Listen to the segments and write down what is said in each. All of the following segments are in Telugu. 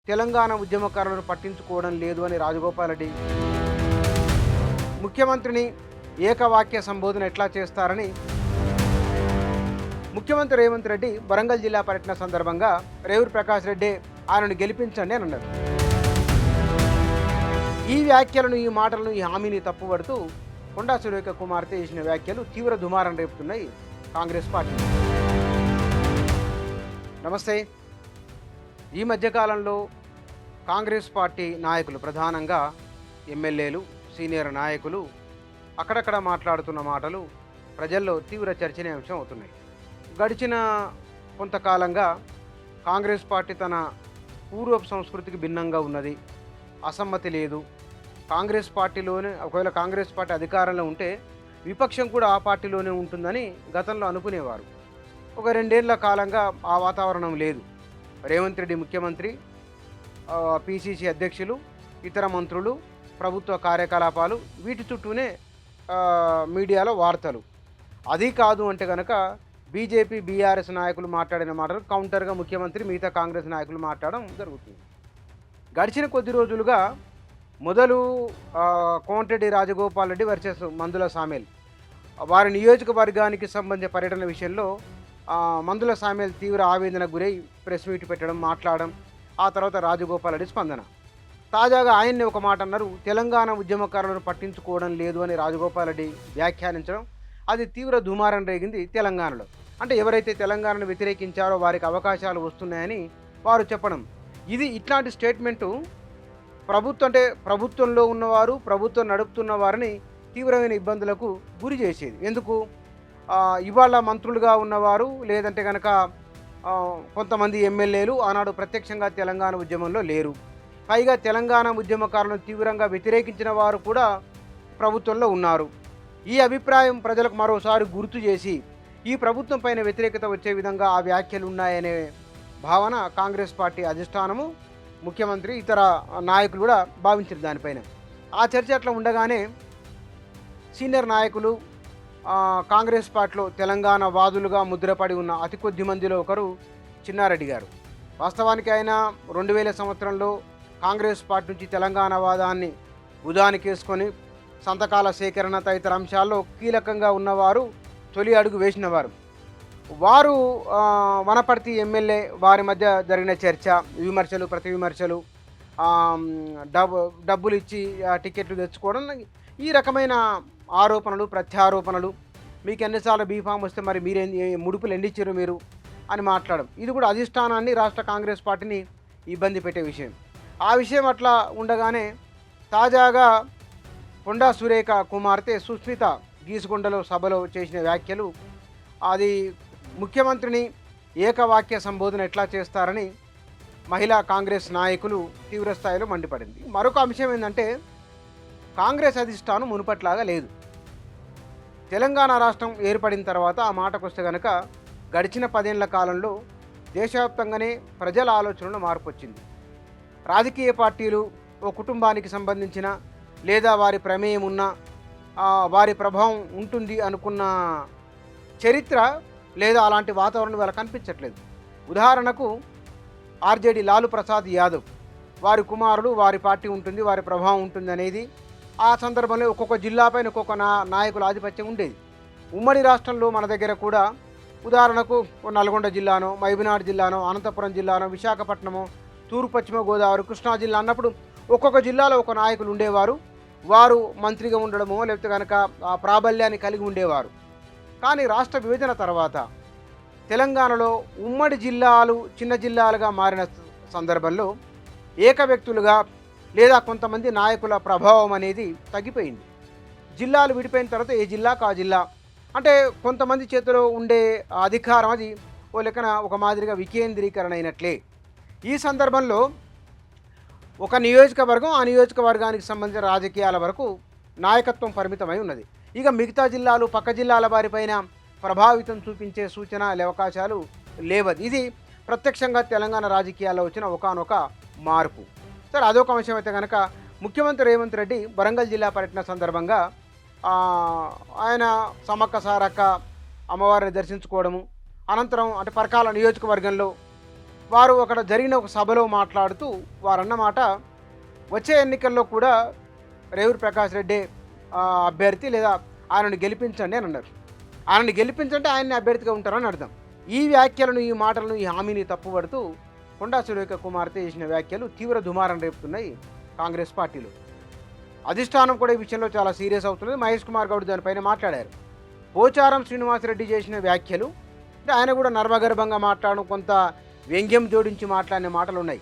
తెలంగాణ ఉద్యమకారులను పట్టించుకోవడం లేదు అని రాజగోపాల్ రెడ్డి ముఖ్యమంత్రిని ఏకవాక్య సంబోధన ఎట్లా చేస్తారని ముఖ్యమంత్రి రేవంత్ రెడ్డి వరంగల్ జిల్లా పర్యటన సందర్భంగా రేవూరి ప్రకాష్ రెడ్డి ఆయనను గెలిపించండి అని అన్నారు. ఈ వ్యాఖ్యలను, ఈ మాటలను, ఈ హామీని తప్పుపడుతూ కొండా సురేఖ కుమార్తె చేసిన వ్యాఖ్యలు తీవ్ర దుమారం రేపుతున్నాయి కాంగ్రెస్ పార్టీ. నమస్తే. ఈ మధ్యకాలంలో కాంగ్రెస్ పార్టీ నాయకులు, ప్రధానంగా ఎమ్మెల్యేలు, సీనియర్ నాయకులు అక్కడక్కడ మాట్లాడుతున్న మాటలు ప్రజల్లో తీవ్ర చర్చనీయాంశం అవుతున్నాయి. గడిచిన కొంతకాలంగా కాంగ్రెస్ పార్టీ తన పూర్వపు సంస్కృతికి భిన్నంగా ఉన్నది, అసమ్మతి లేదు. కాంగ్రెస్ పార్టీలోనే, ఒకవేళ కాంగ్రెస్ పార్టీ అధికారంలో ఉంటే విపక్షం కూడా ఆ పార్టీలోనే ఉంటుందని గతంలో అనుకునేవారు. ఒక 2 ఏళ్ల కాలంగా ఆ వాతావరణం లేదు. రేవంత్ రెడ్డి ముఖ్యమంత్రి, పిసిసి అధ్యక్షులు, ఇతర మంత్రులు, ప్రభుత్వ కార్యకలాపాలు, వీటి చుట్టూనే మీడియాలో వార్తలు. అది కాదు అంటే కనుక బీజేపీ, బీఆర్ఎస్ నాయకులు మాట్లాడిన మాటలు కౌంటర్గా ముఖ్యమంత్రి, మిగతా కాంగ్రెస్ నాయకులు మాట్లాడడం జరుగుతుంది. గడిచిన కొద్ది రోజులుగా మొదలు కోమటిరెడ్డి రాజగోపాల్ రెడ్డి వర్సెస్ మందుల సామేల్, వారి నియోజకవర్గానికి సంబంధించిన పర్యటన విషయంలో మందుల సామేల్ తీవ్ర ఆవేదనకు గురై ప్రెస్ మీట్ పెట్టడం, మాట్లాడడం, ఆ తర్వాత రాజగోపాల్ రెడ్డి స్పందన. తాజాగా ఆయన్ని ఒక మాట అన్నారు, తెలంగాణ ఉద్యమకారులను పట్టించుకోవడం లేదు అని రాజగోపాల్ రెడ్డి వ్యాఖ్యానించడం, అది తీవ్ర దుమారం రేగింది తెలంగాణలో. అంటే ఎవరైతే తెలంగాణను వ్యతిరేకించారో వారికి అవకాశాలు వస్తున్నాయని వారు చెప్పడం. ఇట్లాంటి స్టేట్మెంటు ప్రభుత్వంలో ఉన్నవారు, ప్రభుత్వం నడుపుతున్న వారిని తీవ్రమైన ఇబ్బందులకు గురి చేసేది. ఎందుకు? ఇవాళ మంత్రులుగా ఉన్నవారు, లేదంటే కనుక కొంతమంది ఎమ్మెల్యేలు ఆనాడు ప్రత్యక్షంగా తెలంగాణ ఉద్యమంలో లేరు. పైగా తెలంగాణ ఉద్యమకారులను తీవ్రంగా వ్యతిరేకించిన వారు కూడా ప్రభుత్వంలో ఉన్నారు. ఈ అభిప్రాయం ప్రజలకు మరోసారి గుర్తు చేసి ఈ ప్రభుత్వం పైన వ్యతిరేకత వచ్చే విధంగా ఆ వ్యాఖ్యలు ఉన్నాయనే భావన కాంగ్రెస్ పార్టీ అధిష్టానము, ముఖ్యమంత్రి, ఇతర నాయకులు కూడా భావించారు దానిపైన. ఆ చర్చ అట్లా ఉండగానే సీనియర్ నాయకులు, కాంగ్రెస్ పార్టీలో తెలంగాణ వాదులుగా ముద్రపడి ఉన్న అతి కొద్ది మందిలో ఒకరు చిన్నారెడ్డి గారు. వాస్తవానికి ఆయన 2000 సంవత్సరంలో కాంగ్రెస్ పార్టీ నుంచి తెలంగాణ వాదాన్ని భుజానికి వేసుకొని సంతకాల సేకరణ తదితర అంశాల్లో కీలకంగా ఉన్నవారు, తొలి అడుగు వేసినవారు. వారు వనపర్తి ఎమ్మెల్యే, వారి మధ్య జరిగిన చర్చ, విమర్శలు, ప్రతి విమర్శలు, డబ్బులు ఇచ్చి టికెట్లు తెచ్చుకోవడం, ఈ రకమైన ఆరోపణలు, ప్రత్యారోపణలు, మీకు ఎన్నిసార్లు బీఫామ్ వస్తే మరి మీరేం ముడుపులు ఎండిచ్చారు మీరు అని మాట్లాడడం, ఇది కూడా అధిష్టానాన్ని, రాష్ట్ర కాంగ్రెస్ పార్టీని ఇబ్బంది పెట్టే విషయం. ఆ విషయం అట్లా ఉండగానే తాజాగా కొండా సురేఖ కుమార్తె సుస్మిత గీసుకొండలో సభలో చేసిన వ్యాఖ్యలు, అది ముఖ్యమంత్రిని ఏకవాక్య సంబోధన ఎట్లా చేస్తారని మహిళా కాంగ్రెస్ నాయకులు తీవ్రస్థాయిలో మండిపడింది. మరొక అంశం ఏంటంటే, కాంగ్రెస్ అధిష్టానం మునుపట్లాగా లేదు. తెలంగాణ రాష్ట్రం ఏర్పడిన తర్వాత ఆ మాటకు వస్తే కనుక గడిచిన 10 ఏళ్ల కాలంలో దేశవ్యాప్తంగానే ప్రజల ఆలోచనలో మార్పు వచ్చింది. రాజకీయ పార్టీలు ఓ కుటుంబానికి సంబంధించిన, లేదా వారి ప్రమేయం ఉన్న, వారి ప్రభావం ఉంటుంది అనుకున్న చరిత్ర లేదా అలాంటి వాతావరణం వాళ్ళకి కనిపించట్లేదు. ఉదాహరణకు ఆర్జేడీ లాలూ ప్రసాద్ యాదవ్, వారి కుమారుడు, వారి పార్టీ ఉంటుంది, వారి ప్రభావం ఉంటుంది అనేది ఆ సందర్భంలో ఒక్కొక్క జిల్లాపైన ఒక్కొక్క నాయకుల ఆధిపత్యం ఉండేది. ఉమ్మడి రాష్ట్రంలో మన దగ్గర కూడా ఉదాహరణకు నల్గొండ జిల్లానో, మహబూబ్నగర్ జిల్లానో, అనంతపురం జిల్లానో, విశాఖపట్నమో, తూర్పు పశ్చిమ గోదావరి, కృష్ణా జిల్లా అన్నప్పుడు ఒక్కొక్క జిల్లాలో ఒక నాయకులు ఉండేవారు. వారు మంత్రిగా ఉండడమో లేకపోతే కనుక ఆ ప్రాబల్యాన్ని కలిగి ఉండేవారు. కానీ రాష్ట్ర విభజన తర్వాత తెలంగాణలో ఉమ్మడి జిల్లాలు చిన్న జిల్లాలుగా మారిన సందర్భంలో ఏక వ్యక్తులుగా లేదా కొంతమంది నాయకుల ప్రభావం అనేది తగ్గిపోయింది. జిల్లాలు విడిపోయిన తర్వాత ఏ జిల్లాకు ఆ జిల్లా, అంటే కొంతమంది చేతిలో ఉండే అధికారం అది ఓ లెక్కన ఒక మాదిరిగా వికేంద్రీకరణ అయినట్లే. ఈ సందర్భంలో ఒక నియోజకవర్గం, ఆ నియోజకవర్గానికి సంబంధించిన రాజకీయాల వరకు నాయకత్వం పరిమితమై ఉన్నది. ఇక మిగతా జిల్లాలు, పక్క జిల్లాల వారిపైన ప్రభావితం చూపించే సూచన అవకాశాలు లేవది. ఇది ప్రత్యక్షంగా తెలంగాణ రాజకీయాల్లో వచ్చిన ఒకానొక మార్పు. సరే, అదొక అంశం అయితే కనుక ముఖ్యమంత్రి రేవంత్ రెడ్డి వరంగల్ జిల్లా పర్యటన సందర్భంగా ఆయన సమ్మక్క సారక్క అమ్మవారిని దర్శించుకోవడము, అనంతరం అంటే పరకాల నియోజకవర్గంలో వారు అక్కడ జరిగిన ఒక సభలో మాట్లాడుతూ వారన్నమాట, వచ్చే ఎన్నికల్లో కూడా రేవూరి ప్రకాష్ రెడ్డి అభ్యర్థి లేదా ఆయనను గెలిపించండి అని అన్నారు. ఆయనని గెలిపించంటే ఆయన్ని అభ్యర్థిగా ఉంటారని అర్థం. ఈ వ్యాఖ్యలను, ఈ మాటలను, ఈ హామీని తప్పుపడుతూ కొండా సురేఖ కుమార్తె చేసిన వ్యాఖ్యలు తీవ్ర దుమారం రేపుతున్నాయి కాంగ్రెస్ పార్టీలో. అధిష్టానం కూడా ఈ విషయంలో చాలా సీరియస్ అవుతున్నది. మహేష్ కుమార్ గౌడ్ దానిపైన మాట్లాడారు. పోచారం శ్రీనివాసరెడ్డి చేసిన వ్యాఖ్యలు అంటే ఆయన కూడా నర్మగర్భంగా మాట్లాడడం, కొంత వ్యంగ్యం జోడించి మాట్లాడిన మాటలు ఉన్నాయి.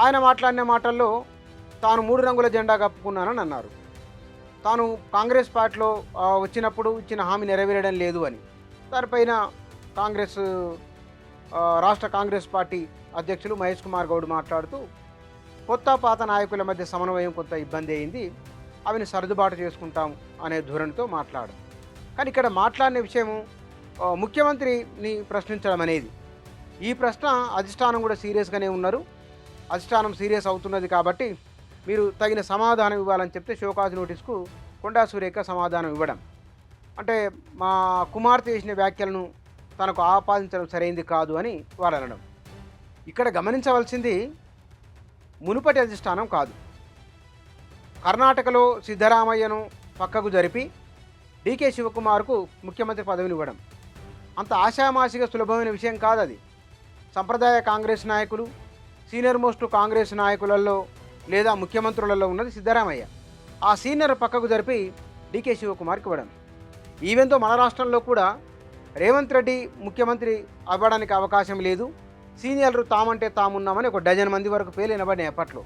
ఆయన మాట్లాడిన మాటల్లో తాను 3 రంగుల జెండా కప్పుకున్నానని అన్నారు. తాను కాంగ్రెస్ పార్టీలో వచ్చినప్పుడు ఇచ్చిన హామీ నెరవేరడం లేదు అని. దానిపైన కాంగ్రెస్ రాష్ట్ర కాంగ్రెస్ పార్టీ అధ్యక్షులు మహేష్ కుమార్ గౌడ్ మాట్లాడుతూ, కొత్త పాత నాయకుల మధ్య సమన్వయం కొంత ఇబ్బంది అయింది, అవిని సర్దుబాటు చేసుకుంటాం అనే ధోరణితో మాట్లాడు. కానీ ఇక్కడ మాట్లాడిన విషయము ముఖ్యమంత్రిని ప్రశ్నించడం అనేది. ఈ ప్రశ్న అధిష్టానం కూడా సీరియస్గానే ఉన్నారు. అధిష్టానం సీరియస్ అవుతున్నది కాబట్టి మీరు తగిన సమాధానం ఇవ్వాలని చెప్తే షోకాజ్ నోటీస్కు కొండా సురేఖ సమాధానం ఇవ్వడం అంటే మా కుమార్తె చేసిన వ్యాఖ్యలను తనకు ఆపాదించడం సరైంది కాదు అని వారు అనడం. ఇక్కడ గమనించవలసింది మునుపటి అధిష్టానం కాదు. కర్ణాటకలో సిద్ధరామయ్యను పక్కకు జరిపి డీకే శివకుమార్కు ముఖ్యమంత్రి పదవిని ఇవ్వడం అంత ఆషామాషిగా సులభమైన విషయం కాదు. అది సంప్రదాయ కాంగ్రెస్ నాయకులు, సీనియర్ మోస్ట్ కాంగ్రెస్ నాయకులలో లేదా ముఖ్యమంత్రులలో ఉన్నది సిద్ధరామయ్య. ఆ సీనియర్ పక్కకు జరిపి డీకే శివకుమార్కి ఇవ్వడం. ఈవెంతో మన రాష్ట్రంలో కూడా రేవంత్ రెడ్డి ముఖ్యమంత్రి అవ్వడానికి అవకాశం లేదు, సీనియర్లు తామంటే తామున్నామని ఒక డజన్ మంది వరకు పేర్లు వినబడినాయి అప్పట్లో.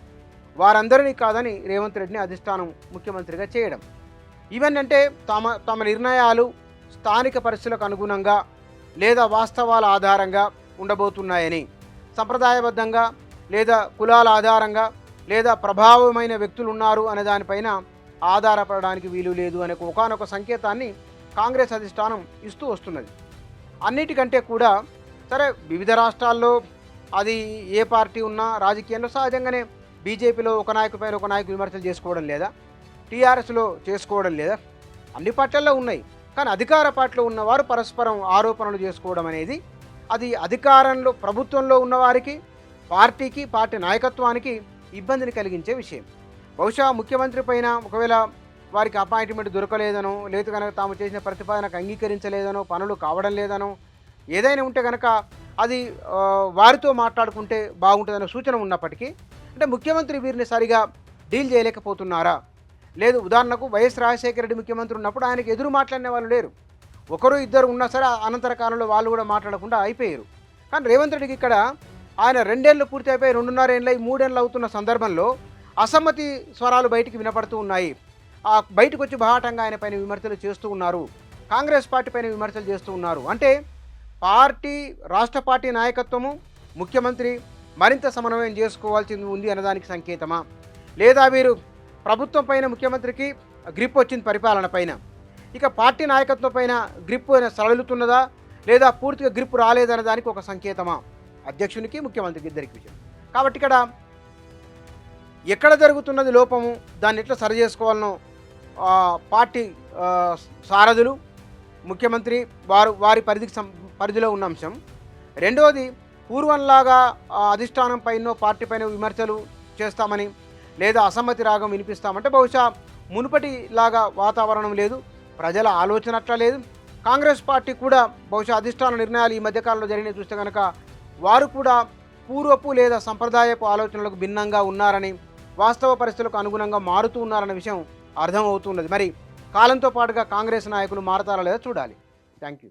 వారందరినీ కాదని రేవంత్ రెడ్డిని అధిష్టానం ముఖ్యమంత్రిగా చేయడం. ఇవన్నీ తమ నిర్ణయాలు స్థానిక పరిస్థితులకు అనుగుణంగా లేదా వాస్తవాల ఆధారంగా ఉండబోతున్నాయని, సంప్రదాయబద్ధంగా లేదా కులాల ఆధారంగా లేదా ప్రభావమైన వ్యక్తులు ఉన్నారు అనే దానిపైన ఆధారపడడానికి వీలు లేదు అనే ఒకానొక సంకేతాన్ని కాంగ్రెస్ అధిష్టానం ఇస్తూ వస్తున్నది. అన్నిటికంటే కూడా సరే, వివిధ రాష్ట్రాల్లో అది ఏ పార్టీ ఉన్నా రాజకీయంలో సహజంగానే బీజేపీలో ఒక నాయకుపైన ఒక నాయకుడు విమర్శలు చేసుకోవడం లేదా, టీఆర్ఎస్లో చేసుకోవడం లేదా, అన్ని పార్టీల్లో ఉన్నాయి. కానీ అధికార పార్టీలో ఉన్నవారు పరస్పరం ఆరోపణలు చేసుకోవడం అనేది అది అధికారంలో ప్రభుత్వంలో ఉన్నవారికి, పార్టీకి, పార్టీ నాయకత్వానికి ఇబ్బందిని కలిగించే విషయం. బహుశా ముఖ్యమంత్రి పైన ఒకవేళ వారికి అపాయింట్మెంట్ దొరకలేదనో, లేదు కనుక తాము చేసిన ప్రతిపాదనకు అంగీకరించలేదనో, పనులు కావడం లేదనో ఏదైనా ఉంటే కనుక అది వారితో మాట్లాడుకుంటే బాగుంటుందనే సూచన ఉన్నప్పటికీ, అంటే ముఖ్యమంత్రి వీరిని సరిగా డీల్ చేయలేకపోతున్నారా? లేదు, ఉదాహరణకు వైఎస్ రాజశేఖర రెడ్డి ముఖ్యమంత్రి ఉన్నప్పుడు ఆయనకు ఎదురు మాట్లాడిన వాళ్ళు లేరు. ఒకరు ఇద్దరు ఉన్నా సరే అనంతర కాలంలో వాళ్ళు కూడా మాట్లాడకుండా అయిపోయారు. కానీ రేవంత్ రెడ్డికి ఇక్కడ ఆయన 2 ఏళ్ళు పూర్తి అయిపోయి 2.5 ఏళ్ళు 3 ఏళ్ళు అవుతున్న సందర్భంలో అసమ్మతి స్వరాలు బయటికి వినపడుతూ ఉన్నాయి. బయటకు వచ్చి బహాటంగా ఆయన పైన విమర్శలు చేస్తూ ఉన్నారు, కాంగ్రెస్ పార్టీ పైన విమర్శలు చేస్తూ ఉన్నారు. అంటే పార్టీ, రాష్ట్ర పార్టీ నాయకత్వము, ముఖ్యమంత్రి మరింత సమన్వయం చేసుకోవాల్సి ఉంది అన్నదానికి సంకేతమా, లేదా వీరు ప్రభుత్వం పైన ముఖ్యమంత్రికి గ్రిప్ వచ్చింది పరిపాలన పైన, ఇక పార్టీ నాయకత్వం పైన గ్రిప్ సడలుతున్నదా లేదా పూర్తిగా గ్రిప్ రాలేదన్న దానికి ఒక సంకేతమా అధ్యక్షునికి, ముఖ్యమంత్రికి ఇద్దరికి విషయం. కాబట్టి ఇక్కడ ఎక్కడ జరుగుతున్నది లోపము, దాన్ని ఎట్లా సరి చేసుకోవాలనో పార్టీ సారథులు, ముఖ్యమంత్రి వారి పరిధిలో ఉన్న అంశం. రెండవది, పూర్వంలాగా అధిష్టానం పైన పార్టీ పైన విమర్శలు చేస్తామని లేదా అసమ్మతి రాగం వినిపిస్తామంటే బహుశా మునుపటిలాగా వాతావరణం లేదు, ప్రజల ఆలోచన అట్లా లేదు. కాంగ్రెస్ పార్టీ కూడా బహుశా అధిష్టాన నిర్ణయాలు ఈ మధ్యకాలంలో జరిగినవి చూస్తే కనుక వారు కూడా పూర్వపు లేదా సంప్రదాయపు ఆలోచనలకు భిన్నంగా ఉన్నారని, వాస్తవ పరిస్థితులకు అనుగుణంగా మారుతూ ఉన్నారన్న విషయం అర్థమవుతున్నది. మరి కాలంతో పాటుగా కాంగ్రెస్ నాయకులు మారతారా లేదా చూడాలి. Thank you.